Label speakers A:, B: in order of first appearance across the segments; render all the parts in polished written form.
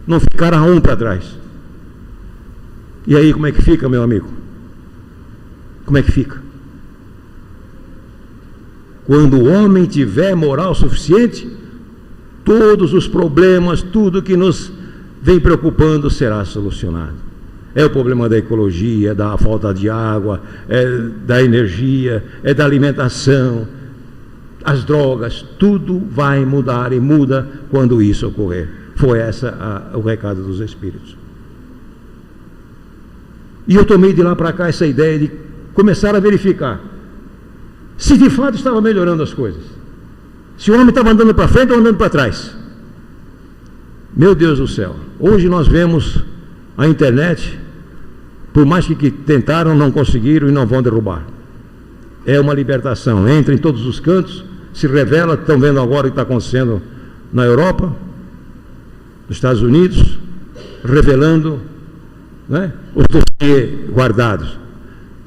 A: não ficará um para trás. E aí como é que fica, meu amigo? Como é que fica? Quando o homem tiver moral suficiente, todos os problemas, tudo que nos vem preocupando será solucionado. É o problema da ecologia, da falta de água, é da energia, é da alimentação, as drogas, tudo vai mudar e muda quando isso ocorrer. Foi o recado dos Espíritos. E eu tomei de lá para cá essa ideia de começar a verificar se de fato estava melhorando as coisas. Se o homem estava andando para frente ou andando para trás. Meu Deus do céu, hoje nós vemos a internet, por mais que tentaram, não conseguiram e não vão derrubar. É uma libertação, entra em todos os cantos, se revela. Estão vendo agora o que está acontecendo na Europa, nos Estados Unidos, revelando, né, os dossiês guardados.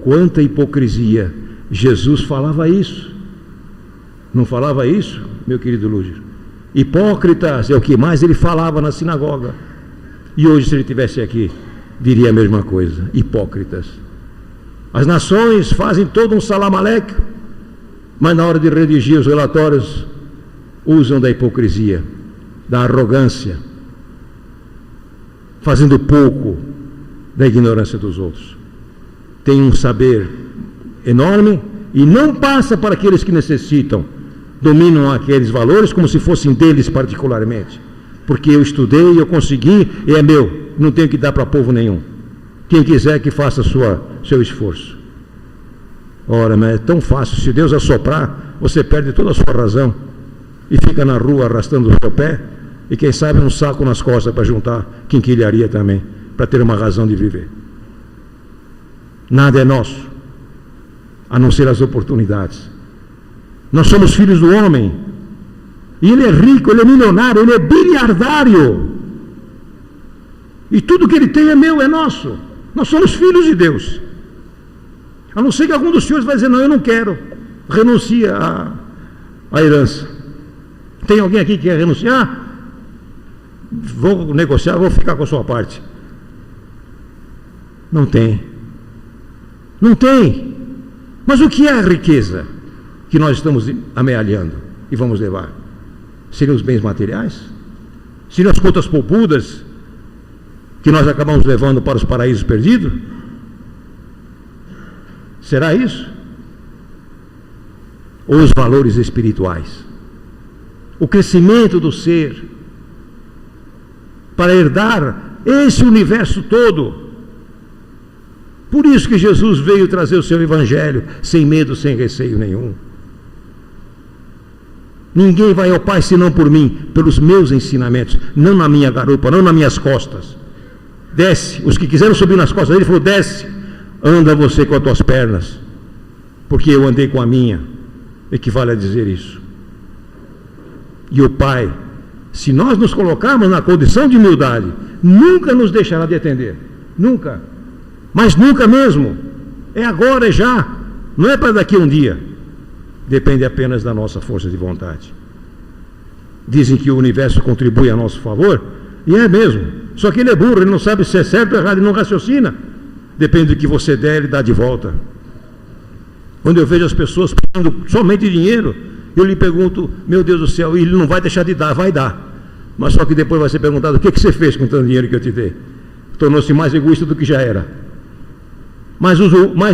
A: Quanta hipocrisia! Jesus falava isso. Não falava isso, meu querido Lúcio? Hipócritas é o que mais ele falava na sinagoga. E hoje, se ele estivesse aqui, diria a mesma coisa: hipócritas. As nações fazem todo um salamaleque, mas na hora de redigir os relatórios usam da hipocrisia, da arrogância, fazendo pouco da ignorância dos outros. Tem um saber enorme e não passa para aqueles que necessitam. Dominam aqueles valores como se fossem deles particularmente, porque eu estudei, eu consegui e é meu, não tenho que dar para povo nenhum. Quem quiser que faça seu esforço. Ora, mas é tão fácil. Se Deus assoprar, você perde toda a sua razão e fica na rua arrastando o seu pé e quem sabe um saco nas costas para juntar quinquilharia também, para ter uma razão de viver. Nada é nosso, a não ser as oportunidades. Nós somos filhos do homem, e ele é rico, ele é milionário, ele é biliardário, e tudo que ele tem é meu, é nosso. Nós somos filhos de Deus. A não ser que algum dos senhores vai dizer: não, eu não quero, renuncia à herança. Tem alguém aqui que quer renunciar? Vou negociar, vou ficar com a sua parte. Não tem. Não tem. Mas o que é a riqueza que nós estamos amealhando e vamos levar? Seriam os bens materiais? Seriam as contas poupudas que nós acabamos levando para os paraísos perdidos? Será isso? Ou os valores espirituais? O crescimento do ser para herdar esse universo todo. Por isso que Jesus veio trazer o seu evangelho sem medo, sem receio nenhum. Ninguém vai ao Pai senão por mim, pelos meus ensinamentos, não na minha garupa, não nas minhas costas. Desce, os que quiseram subir nas costas dele, ele falou: desce, anda você com as tuas pernas, porque eu andei com a minha. Equivale a dizer isso. E o Pai, se nós nos colocarmos na condição de humildade, nunca nos deixará de atender. Nunca. Mas nunca mesmo. É agora, é já. Não é para daqui a um dia. Depende apenas da nossa força de vontade. Dizem que o universo contribui a nosso favor, e é mesmo. Só que ele é burro, ele não sabe se é certo ou errado, ele não raciocina. Depende do que você der, ele dá de volta. Quando eu vejo as pessoas pedindo somente dinheiro, eu lhe pergunto: meu Deus do céu, ele não vai deixar de dar, vai dar. Mas só que depois vai ser perguntado: o que você fez com tanto dinheiro que eu te dei? Tornou-se mais egoísta do que já era, mais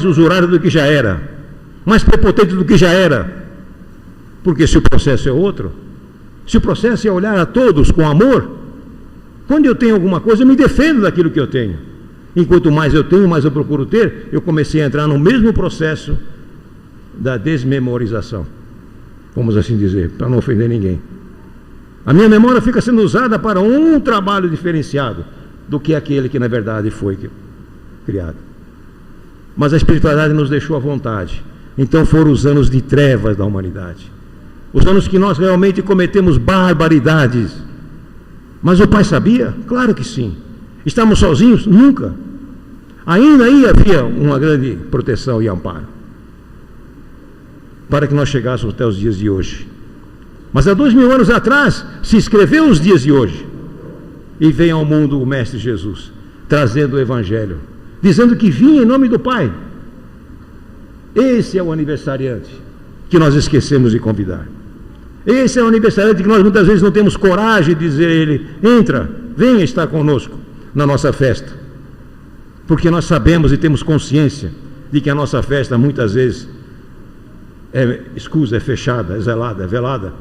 A: usurário do que já era, mais prepotente do que já era. Porque se o processo é outro, se o processo é olhar a todos com amor, quando eu tenho alguma coisa, eu me defendo daquilo que eu tenho. Enquanto mais eu tenho, mais eu procuro ter. Eu comecei a entrar no mesmo processo da desmemorização, vamos assim dizer, para não ofender ninguém. A minha memória fica sendo usada para um trabalho diferenciado do que aquele que na verdade foi criado. Mas a espiritualidade nos deixou à vontade. Então foram os anos de trevas da humanidade, os anos que nós realmente cometemos barbaridades. Mas o Pai sabia? Claro que sim. Estávamos sozinhos? Nunca. Ainda aí havia uma grande proteção e amparo para que nós chegássemos até os dias de hoje. Mas há 2000 anos atrás se escreveu os dias de hoje. e vem ao mundo o Mestre Jesus, trazendo o Evangelho, dizendo que vinha em nome do Pai. Esse é o aniversariante que nós esquecemos de convidar. Esse é o aniversariante que nós muitas vezes não temos coragem de dizer a ele: entra, venha estar conosco na nossa festa. Porque nós sabemos e temos consciência de que a nossa festa muitas vezes é escusa, é fechada, é zelada, é velada.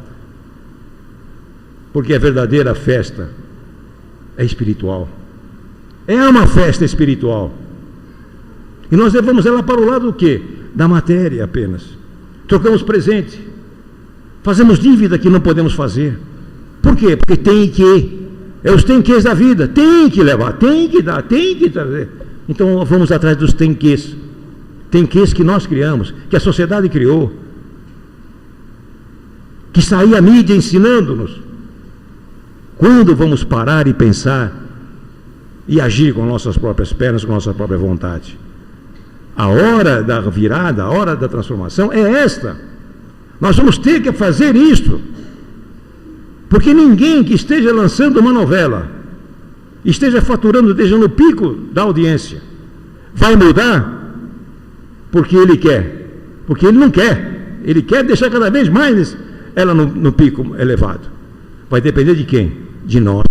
A: Porque a verdadeira festa é espiritual. É uma festa espiritual. E nós levamos ela para o lado do quê? Da matéria apenas. Trocamos presente. Fazemos dívida que não podemos fazer. Por quê? Porque tem que. É os tem quês da vida. Tem que levar, tem que dar, tem que trazer. Então vamos atrás dos tem quês. Tem quês que nós criamos, que a sociedade criou. Que saía a mídia ensinando-nos. Quando vamos parar e pensar e agir com nossas próprias pernas, com nossa própria vontade? A hora da virada, a hora da transformação é esta. Nós vamos ter que fazer isto. Porque ninguém que esteja lançando uma novela, esteja faturando, esteja no pico da audiência, vai mudar porque ele quer. Porque ele não quer. Ele quer deixar cada vez mais ela no pico elevado. Vai depender de quem? De nós.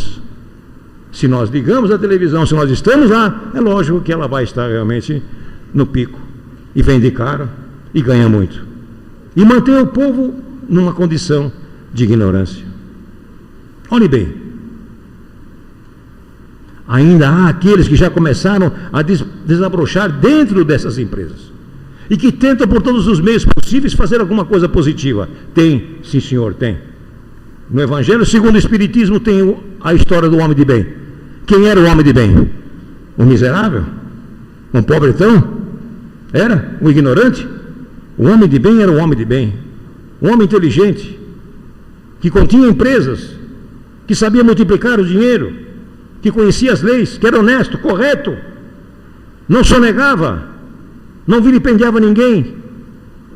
A: Se nós ligamos a televisão, se nós estamos lá, é lógico que ela vai estar realmente no pico. E vende caro e ganha muito. E mantém o povo numa condição de ignorância. Olhe bem. Ainda há aqueles que já começaram a desabrochar dentro dessas empresas. E que tentam por todos os meios possíveis fazer alguma coisa positiva. Tem, sim senhor, tem. No Evangelho segundo o Espiritismo tem a história do homem de bem. Quem era o homem de bem? Um miserável? Um pobretão? Era? Um ignorante? O homem de bem era um homem de bem. Um homem inteligente, que continha empresas, que sabia multiplicar o dinheiro, que conhecia as leis, que era honesto, correto, não sonegava, não vilipendiava ninguém,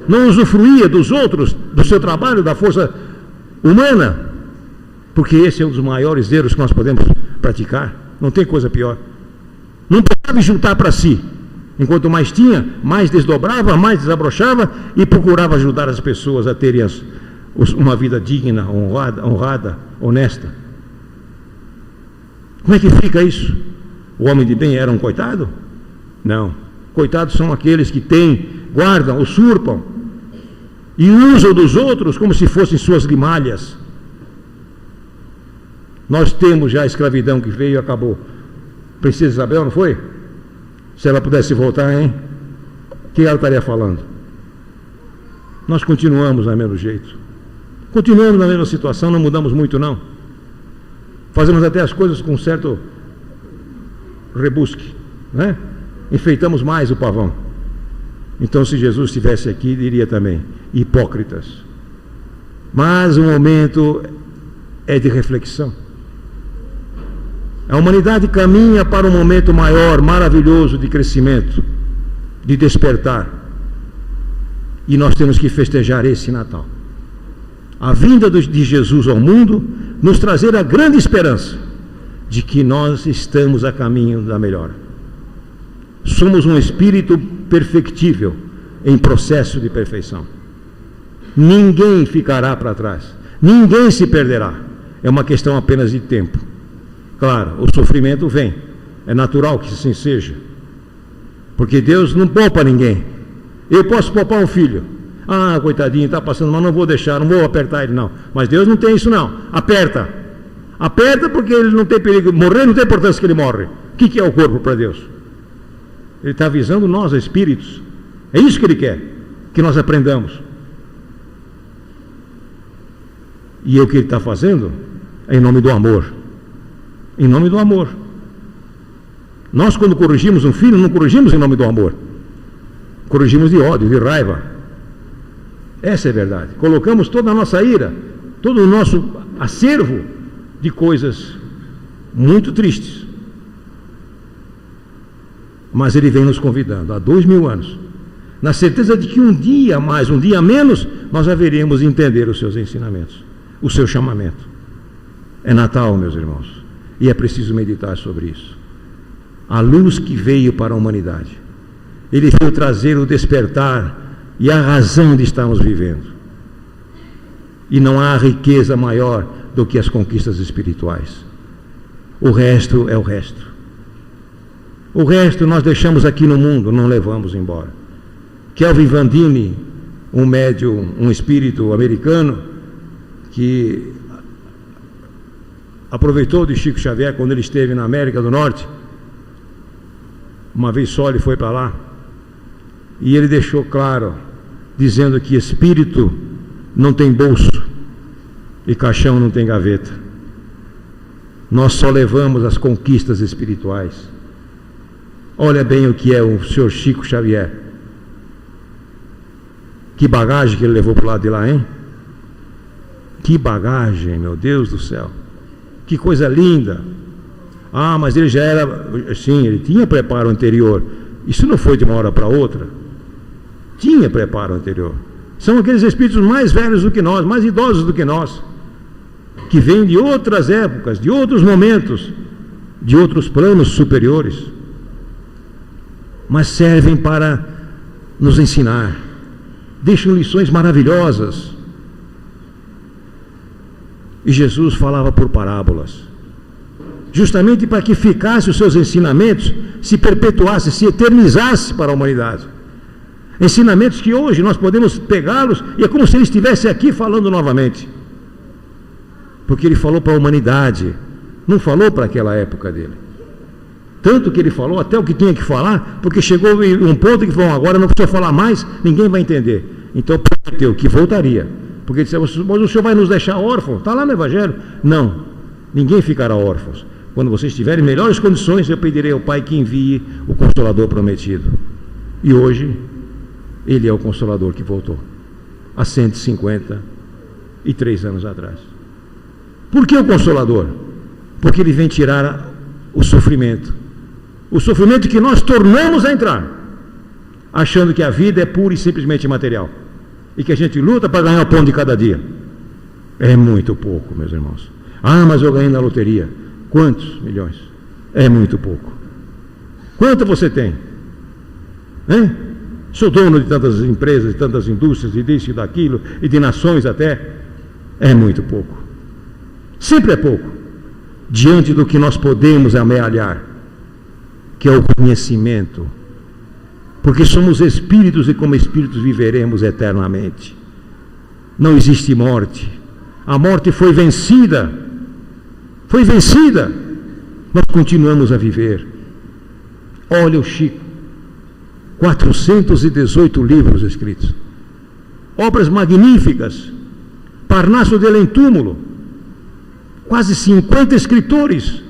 A: não usufruía dos outros, do seu trabalho, da força humana, porque esse é um dos maiores erros que nós podemos praticar. Não tem coisa pior. Não precisava juntar para si. Enquanto mais tinha, mais desdobrava, mais desabrochava e procurava ajudar as pessoas a terem uma vida digna, honrada, honesta. Como é que fica isso? O homem de bem era um coitado? Não. Coitados são aqueles que têm, guardam, usurpam e usam dos outros como se fossem suas limalhas. Nós temos já a escravidão que veio e acabou. Princesa Isabel, não foi? Se ela pudesse voltar, hein? O que ela estaria falando? Nós continuamos do mesmo jeito. Continuamos na mesma situação, não mudamos muito não. Fazemos até as coisas com certo rebusque, né? Enfeitamos mais o pavão. Então, se Jesus estivesse aqui, diria também: hipócritas. Mas o momento é de reflexão. A humanidade caminha para um momento maior, maravilhoso de crescimento, de despertar. E nós temos que festejar esse Natal. A vinda de Jesus ao mundo nos trazer a grande esperança de que nós estamos a caminho da melhora. Somos um espírito perfectível em processo de perfeição. Ninguém ficará para trás. Ninguém se perderá. É uma questão apenas de tempo. Claro, o sofrimento vem. É natural que assim seja. Porque Deus não poupa ninguém. Eu posso poupar um filho. Ah, coitadinho, está passando, mas não vou deixar, não vou apertar ele não. Mas Deus não tem isso não. Aperta. Aperta porque ele não tem perigo. Morrer não tem importância que ele morre. O que é o corpo para Deus? Ele está avisando nós, espíritos. É isso que Ele quer, que nós aprendamos. E o que Ele está fazendo é em nome do amor. Em nome do amor. Nós, quando corrigimos um filho, não corrigimos em nome do amor. Corrigimos de ódio, de raiva. Essa é a verdade. Colocamos toda a nossa ira, todo o nosso acervo de coisas muito tristes. Mas Ele vem nos convidando há 2000 anos, na certeza de que um dia mais, um dia menos, nós haveremos de entender os seus ensinamentos, o seu chamamento. É Natal, meus irmãos. E é preciso meditar sobre isso. A luz que veio para a humanidade. Ele veio trazer o despertar e a razão de estarmos vivendo. E não há riqueza maior do que as conquistas espirituais. O resto é o resto. O resto nós deixamos aqui no mundo, não levamos embora. Kelvin Van Dine, um médium, um espírito americano, que aproveitou de Chico Xavier quando ele esteve na América do Norte. Uma vez só ele foi para lá. E ele deixou claro, dizendo que espírito não tem bolso e caixão não tem gaveta. Nós só levamos as conquistas espirituais. Olha bem o que é o senhor Chico Xavier. Que bagagem que ele levou para o lado de lá, hein? Que bagagem, meu Deus do céu. Que coisa linda. Ah, mas ele já era... Sim, ele tinha preparo anterior. Isso não foi de uma hora para outra. Tinha preparo anterior. São aqueles espíritos mais velhos do que nós, mais idosos do que nós, que vêm de outras épocas, de outros momentos, de outros planos superiores, mas servem para nos ensinar. Deixam lições maravilhosas. E Jesus falava por parábolas, justamente para que ficasse os seus ensinamentos, se perpetuasse, se eternizasse para a humanidade. Ensinamentos que hoje nós podemos pegá-los e é como se ele estivesse aqui falando novamente. Porque ele falou para a humanidade, não falou para aquela época dele. Tanto que ele falou até o que tinha que falar, porque chegou em um ponto que falou, agora não precisa falar mais, ninguém vai entender. Então prometeu que voltaria. Porque ele disse, mas o senhor vai nos deixar órfãos? Está lá no Evangelho. Não, ninguém ficará órfãos. Quando vocês estiverem em melhores condições, eu pedirei ao Pai que envie o Consolador prometido. E hoje, ele é o Consolador que voltou, há 153 anos atrás. Por que o Consolador? Porque ele vem tirar o sofrimento que nós tornamos a entrar, achando que a vida é pura e simplesmente material, e que a gente luta para ganhar o pão de cada dia. É muito pouco, meus irmãos. Ah, mas eu ganhei na loteria. Quantos milhões? É muito pouco. Quanto você tem? Hein? Sou dono de tantas empresas, de tantas indústrias, e disso e daquilo, e de nações até. É muito pouco. Sempre é pouco, diante do que nós podemos amealhar, que é o conhecimento. Porque somos espíritos e como espíritos viveremos eternamente. Não existe morte. A morte foi vencida. Foi vencida. Nós continuamos a viver. Olha o Chico. 418 livros escritos. Obras magníficas. Parnaso dele em túmulo. Quase 50 escritores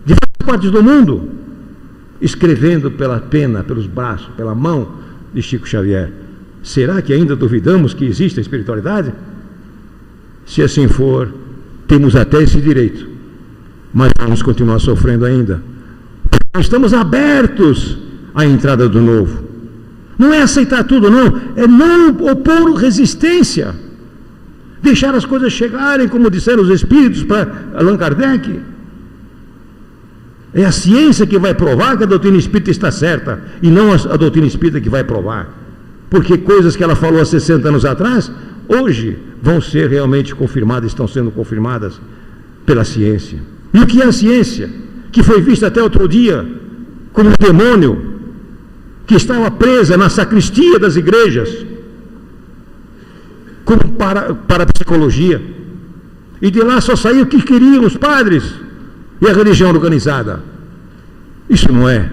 A: de várias partes do mundo, escrevendo pela pena, pelos braços, pela mão de Chico Xavier. Será que ainda duvidamos que existe a espiritualidade? Se assim for, temos até esse direito, mas vamos continuar sofrendo ainda. Estamos abertos à entrada do novo. Não é aceitar tudo, não. É não opor resistência. Deixar as coisas chegarem, como disseram os espíritos para Allan Kardec. É a ciência que vai provar que a doutrina espírita está certa, e não a doutrina espírita que vai provar. Porque coisas que ela falou há 60 anos atrás, hoje vão ser realmente confirmadas, estão sendo confirmadas pela ciência. E o que é a ciência? Que foi vista até outro dia como um demônio que estava presa na sacristia das igrejas, como para a psicologia, e de lá só saiu o que queriam os padres e a religião organizada. Isso não é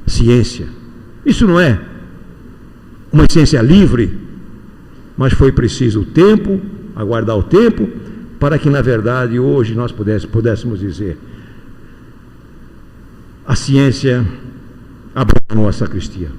A: ciência, isso não é uma ciência livre, mas foi preciso o tempo, aguardar o tempo, para que na verdade hoje nós pudéssemos dizer: a ciência abandonou a sacristia.